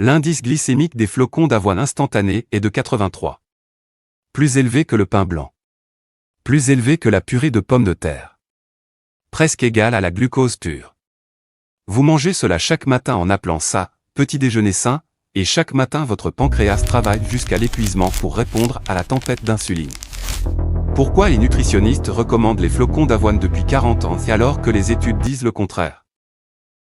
L'indice glycémique des flocons d'avoine instantanés est de 83. Plus élevé que le pain blanc. Plus élevé que la purée de pommes de terre. Presque égal à la glucose pure. Vous mangez cela chaque matin en appelant ça « petit déjeuner sain » et chaque matin votre pancréas travaille jusqu'à l'épuisement pour répondre à la tempête d'insuline. Pourquoi les nutritionnistes recommandent les flocons d'avoine depuis 40 ans alors que les études disent le contraire?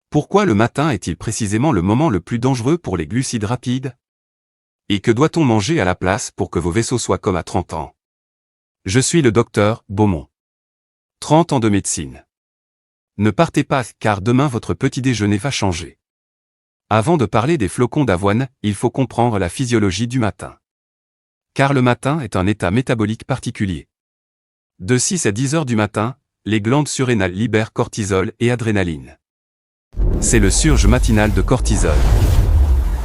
Pourquoi le matin est-il précisément le moment le plus dangereux pour les glucides rapides? Et que doit-on manger à la place pour que vos vaisseaux soient comme à 30 ans? Je suis le docteur Beaumont. 30 ans de médecine. Ne partez pas car demain votre petit déjeuner va changer. Avant de parler des flocons d'avoine, il faut comprendre la physiologie du matin. Car le matin est un état métabolique particulier. De 6 à 10 heures du matin, les glandes surrénales libèrent cortisol et adrénaline. C'est le surge matinal de cortisol.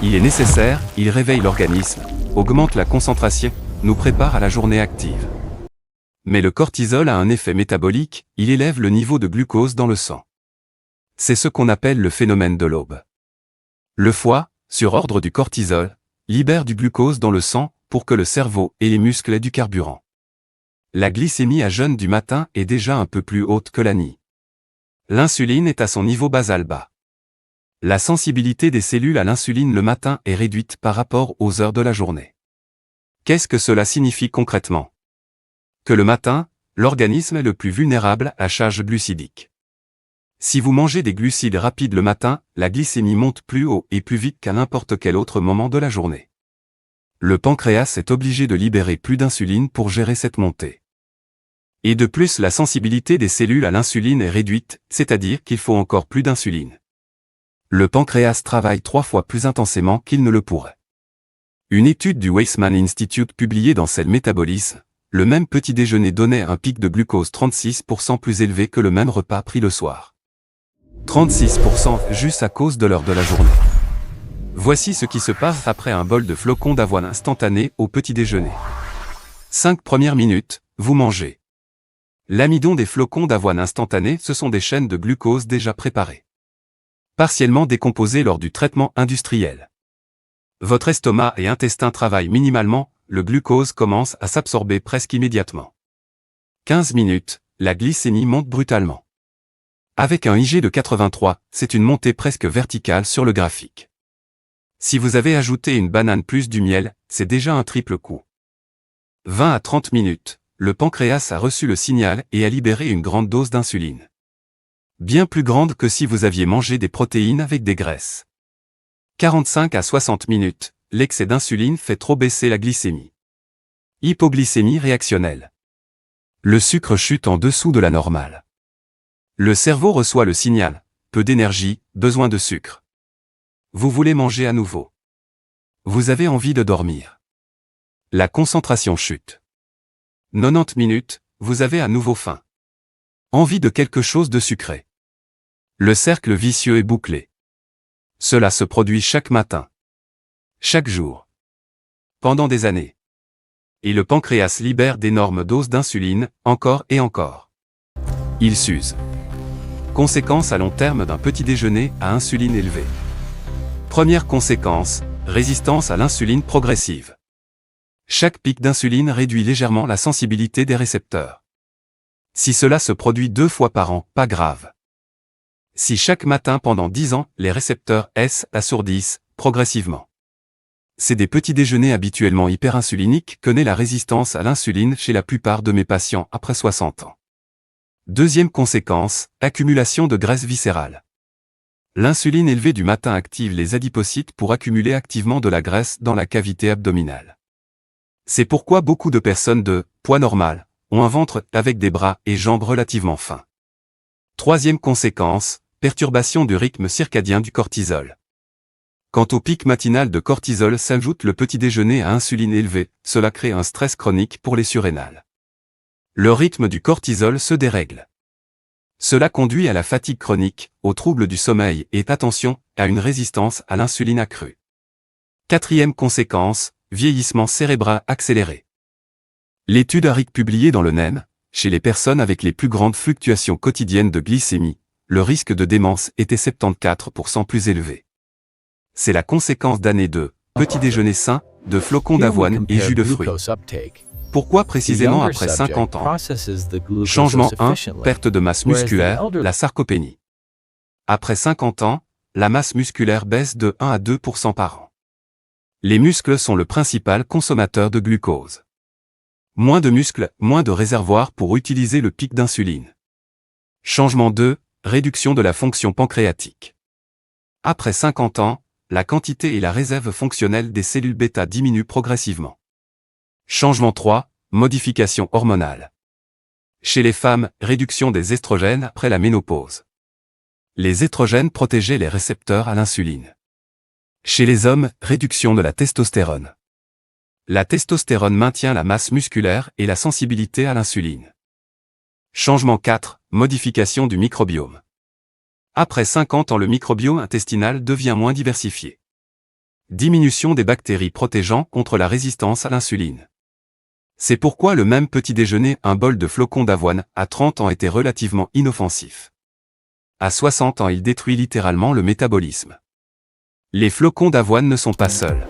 Il est nécessaire, il réveille l'organisme, augmente la concentration, nous prépare à la journée active. Mais le cortisol a un effet métabolique, il élève le niveau de glucose dans le sang. C'est ce qu'on appelle le phénomène de l'aube. Le foie, sur ordre du cortisol, libère du glucose dans le sang pour que le cerveau et les muscles aient du carburant. La glycémie à jeûne du matin est déjà un peu plus haute que la nuit. L'insuline est à son niveau basal bas. La sensibilité des cellules à l'insuline le matin est réduite par rapport aux heures de la journée. Qu'est-ce que cela signifie concrètement? Que le matin, l'organisme est le plus vulnérable à charge glucidique. Si vous mangez des glucides rapides le matin, la glycémie monte plus haut et plus vite qu'à n'importe quel autre moment de la journée. Le pancréas est obligé de libérer plus d'insuline pour gérer cette montée. Et de plus, la sensibilité des cellules à l'insuline est réduite, c'est-à-dire qu'il faut encore plus d'insuline. Le pancréas travaille 3 fois plus intensément qu'il ne le pourrait. Une étude du Weizmann Institute publiée dans Cell Metabolism, le même petit déjeuner donnait un pic de glucose 36% plus élevé que le même repas pris le soir. 36% juste à cause de l'heure de la journée. Voici ce qui se passe après un bol de flocons d'avoine instantané au petit déjeuner. 5 premières minutes, vous mangez. L'amidon des flocons d'avoine instantané, ce sont des chaînes de glucose déjà préparées. Partiellement décomposées lors du traitement industriel. Votre estomac et intestin travaillent minimalement, le glucose commence à s'absorber presque immédiatement. 15 minutes, la glycémie monte brutalement. Avec un IG de 83, c'est une montée presque verticale sur le graphique. Si vous avez ajouté une banane plus du miel, c'est déjà un triple coup. 20 à 30 minutes, le pancréas a reçu le signal et a libéré une grande dose d'insuline. Bien plus grande que si vous aviez mangé des protéines avec des graisses. 45 à 60 minutes, l'excès d'insuline fait trop baisser la glycémie. Hypoglycémie réactionnelle. Le sucre chute en dessous de la normale. Le cerveau reçoit le signal, peu d'énergie, besoin de sucre. Vous voulez manger à nouveau. Vous avez envie de dormir. La concentration chute. 90 minutes, vous avez à nouveau faim. Envie de quelque chose de sucré. Le cercle vicieux est bouclé. Cela se produit chaque matin. Chaque jour. Pendant des années. Et le pancréas libère d'énormes doses d'insuline, encore et encore. Il s'use. Conséquence à long terme d'un petit déjeuner à insuline élevée. Première conséquence, résistance à l'insuline progressive. Chaque pic d'insuline réduit légèrement la sensibilité des récepteurs. Si cela se produit 2 fois par an, pas grave. Si chaque matin pendant 10 ans, les récepteurs S assourdissent, progressivement. C'est des petits déjeuners habituellement hyperinsuliniques que naît la résistance à l'insuline chez la plupart de mes patients après 60 ans. Deuxième conséquence, accumulation de graisse viscérale. L'insuline élevée du matin active les adipocytes pour accumuler activement de la graisse dans la cavité abdominale. C'est pourquoi beaucoup de personnes de poids normal ont un ventre avec des bras et jambes relativement fins. Troisième conséquence, perturbation du rythme circadien du cortisol. Quand au pic matinal de cortisol s'ajoute le petit déjeuner à insuline élevée, cela crée un stress chronique pour les surrénales. Le rythme du cortisol se dérègle. Cela conduit à la fatigue chronique, aux troubles du sommeil et, attention, à une résistance à l'insuline accrue. Quatrième conséquence, vieillissement cérébral accéléré. L'étude ARIC publiée dans le NEM, chez les personnes avec les plus grandes fluctuations quotidiennes de glycémie, le risque de démence était 74% plus élevé. C'est la conséquence d'années de petit déjeuner sain, de flocons d'avoine et jus de fruits. Pourquoi précisément après 50 ans? Changement 1, perte de masse musculaire, la sarcopénie. Après 50 ans, la masse musculaire baisse de 1 à 2% par an. Les muscles sont le principal consommateur de glucose. Moins de muscles, moins de réservoirs pour utiliser le pic d'insuline. Changement 2, réduction de la fonction pancréatique. Après 50 ans, la quantité et la réserve fonctionnelle des cellules bêta diminuent progressivement. Changement 3, modification hormonale. Chez les femmes, réduction des estrogènes après la ménopause. Les estrogènes protégeaient les récepteurs à l'insuline. Chez les hommes, réduction de la testostérone. La testostérone maintient la masse musculaire et la sensibilité à l'insuline. Changement 4, modification du microbiome. Après 50 ans, le microbiome intestinal devient moins diversifié. Diminution des bactéries protégeant contre la résistance à l'insuline. C'est pourquoi le même petit déjeuner, un bol de flocons d'avoine, à 30 ans était relativement inoffensif. À 60 ans, il détruit littéralement le métabolisme. Les flocons d'avoine ne sont pas seuls.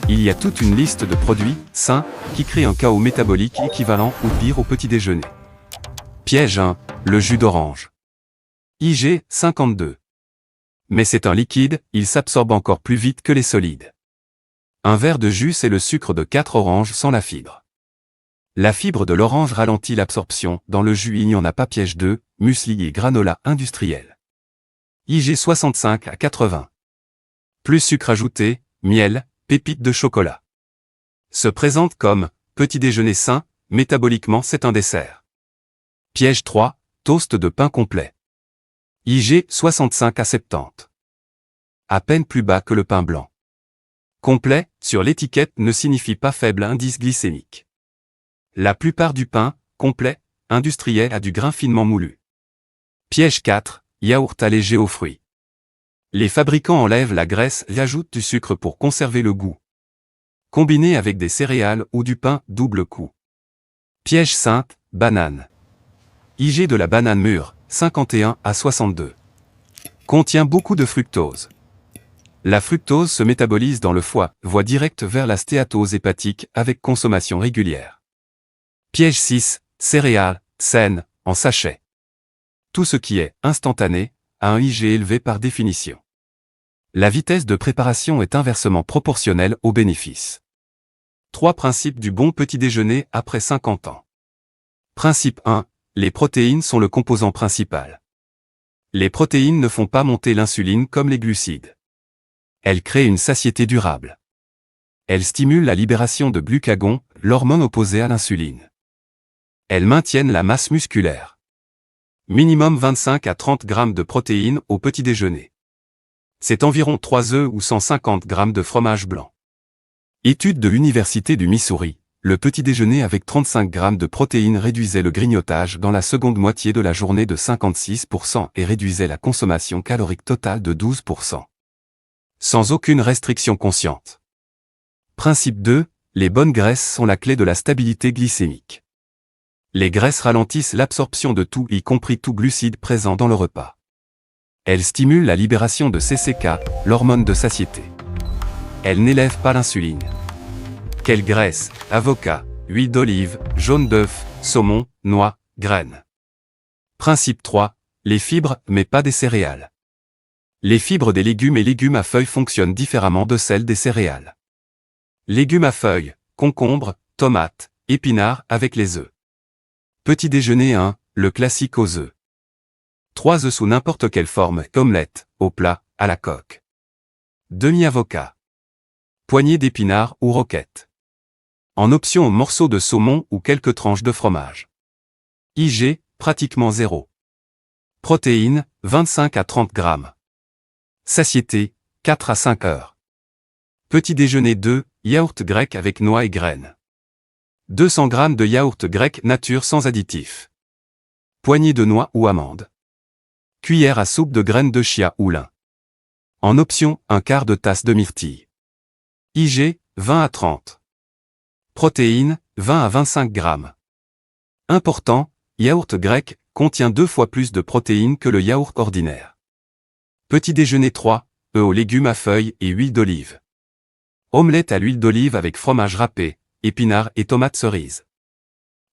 Il y a toute une liste de produits sains qui créent un chaos métabolique équivalent ou pire au petit déjeuner. Piège 1, le jus d'orange. IG 52. Mais c'est un liquide, il s'absorbe encore plus vite que les solides. Un verre de jus, c'est le sucre de 4 oranges sans la fibre. La fibre de l'orange ralentit l'absorption, dans le jus il n'y en a pas. Piège 2, muesli et granola industriel. IG 65 à 80. Plus sucre ajouté, miel, pépites de chocolat. Se présente comme petit déjeuner sain, métaboliquement c'est un dessert. Piège 3, toast de pain complet. IG 65 à 70. À peine plus bas que le pain blanc. Complet, sur l'étiquette, ne signifie pas faible indice glycémique. La plupart du pain, complet, industriel a du grain finement moulu. Piège 4, yaourt allégé aux fruits. Les fabricants enlèvent la graisse et ajoutent du sucre pour conserver le goût. Combiné avec des céréales ou du pain, double coup. Piège 5, banane. IG de la banane mûre, 51 à 62. Contient beaucoup de fructose. La fructose se métabolise dans le foie, voie directe vers la stéatose hépatique avec consommation régulière. Piège 6, céréales, saines, en sachet. Tout ce qui est instantané a un IG élevé par définition. La vitesse de préparation est inversement proportionnelle aux bénéfices. 3 principes du bon petit déjeuner après 50 ans. Principe 1, les protéines sont le composant principal. Les protéines ne font pas monter l'insuline comme les glucides. Elles créent une satiété durable. Elles stimulent la libération de glucagon, l'hormone opposée à l'insuline. Elles maintiennent la masse musculaire. Minimum 25 à 30 grammes de protéines au petit déjeuner. C'est environ 3 œufs ou 150 grammes de fromage blanc. Étude de l'Université du Missouri, le petit déjeuner avec 35 grammes de protéines réduisait le grignotage dans la seconde moitié de la journée de 56% et réduisait la consommation calorique totale de 12%. Sans aucune restriction consciente. Principe 2, les bonnes graisses sont la clé de la stabilité glycémique. Les graisses ralentissent l'absorption de tout, y compris tout glucide présent dans le repas. Elles stimulent la libération de CCK, l'hormone de satiété. Elles n'élèvent pas l'insuline. Quelle graisse? Avocat, huile d'olive, jaune d'œuf, saumon, noix, graines. Principe 3, les fibres, mais pas des céréales. Les fibres des légumes et légumes à feuilles fonctionnent différemment de celles des céréales. Légumes à feuilles, concombres, tomates, épinards avec les œufs. Petit déjeuner 1, le classique aux œufs. 3 œufs sous n'importe quelle forme, omelette, au plat, à la coque. Demi-avocat. Poignée d'épinards ou roquette. En option aux morceaux de saumon ou quelques tranches de fromage. IG, pratiquement 0. Protéines, 25 à 30 grammes. Satiété, 4 à 5 heures. Petit déjeuner 2, yaourt grec avec noix et graines. 200 grammes de yaourt grec nature sans additifs. Poignée de noix ou amandes. Cuillère à soupe de graines de chia ou lin. En option, un quart de tasse de myrtille. IG, 20 à 30. Protéines, 20 à 25 grammes. Important, yaourt grec contient 2 fois plus de protéines que le yaourt ordinaire. Petit déjeuner 3, œufs aux légumes à feuilles et huile d'olive. Omelette à l'huile d'olive avec fromage râpé, épinards et tomates cerises.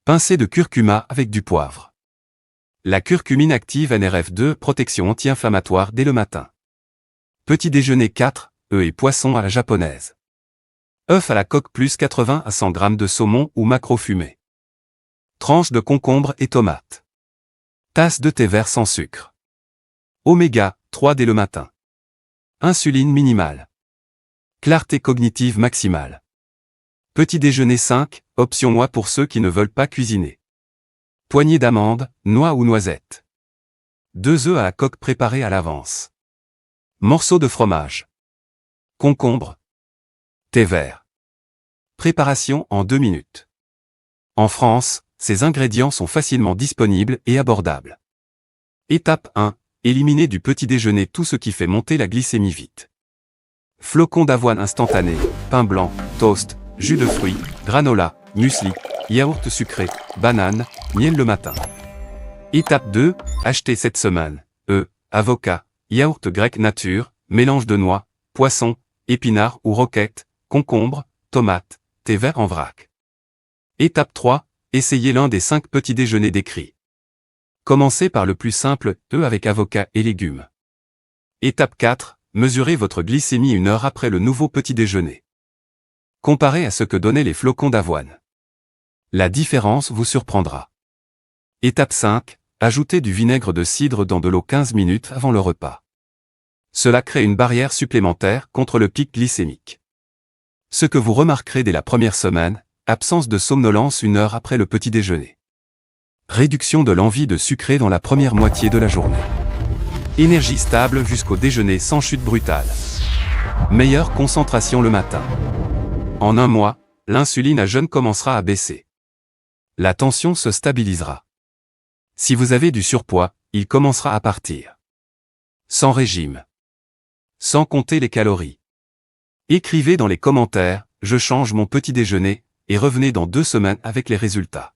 Pincée de curcuma avec du poivre. La curcumine active NRF2, protection anti-inflammatoire dès le matin. Petit déjeuner 4, œufs et poissons à la japonaise. Œufs à la coque plus 80 à 100 g de saumon ou maquereau fumé. Tranches de concombre et tomates. Tasse de thé vert sans sucre. Oméga 3 dès le matin. Insuline minimale. Clarté cognitive maximale. Petit déjeuner 5, option noix pour ceux qui ne veulent pas cuisiner. Poignée d'amandes, noix ou noisettes. 2 œufs à la coque préparés à l'avance. Morceaux de fromage. Concombre. Thé vert. Préparation en 2 minutes. En France, ces ingrédients sont facilement disponibles et abordables. Étape 1. Éliminer du petit déjeuner tout ce qui fait monter la glycémie vite. Flocons d'avoine instantanés, pain blanc, toast, jus de fruits, granola, muesli, yaourt sucré, banane, miel le matin. Étape 2. Acheter cette semaine. Œufs, avocats, yaourt grec nature, mélange de noix, poissons, épinards ou roquettes, concombre, tomates, thé vert en vrac. Étape 3. Essayez l'un des 5 petits déjeuners décrits. Commencez par le plus simple, œufs avec avocat et légumes. Étape 4. Mesurez votre glycémie 1 heure après le nouveau petit déjeuner. Comparez à ce que donnaient les flocons d'avoine. La différence vous surprendra. Étape 5. Ajoutez du vinaigre de cidre dans de l'eau 15 minutes avant le repas. Cela crée une barrière supplémentaire contre le pic glycémique. Ce que vous remarquerez dès la première semaine, absence de somnolence 1 heure après le petit déjeuner. Réduction de l'envie de sucrer dans la première moitié de la journée. Énergie stable jusqu'au déjeuner sans chute brutale. Meilleure concentration le matin. En 1 mois, l'insuline à jeûne commencera à baisser. La tension se stabilisera. Si vous avez du surpoids, il commencera à partir. Sans régime. Sans compter les calories. Écrivez dans les commentaires « Je change mon petit déjeuner » et revenez dans 2 semaines avec les résultats.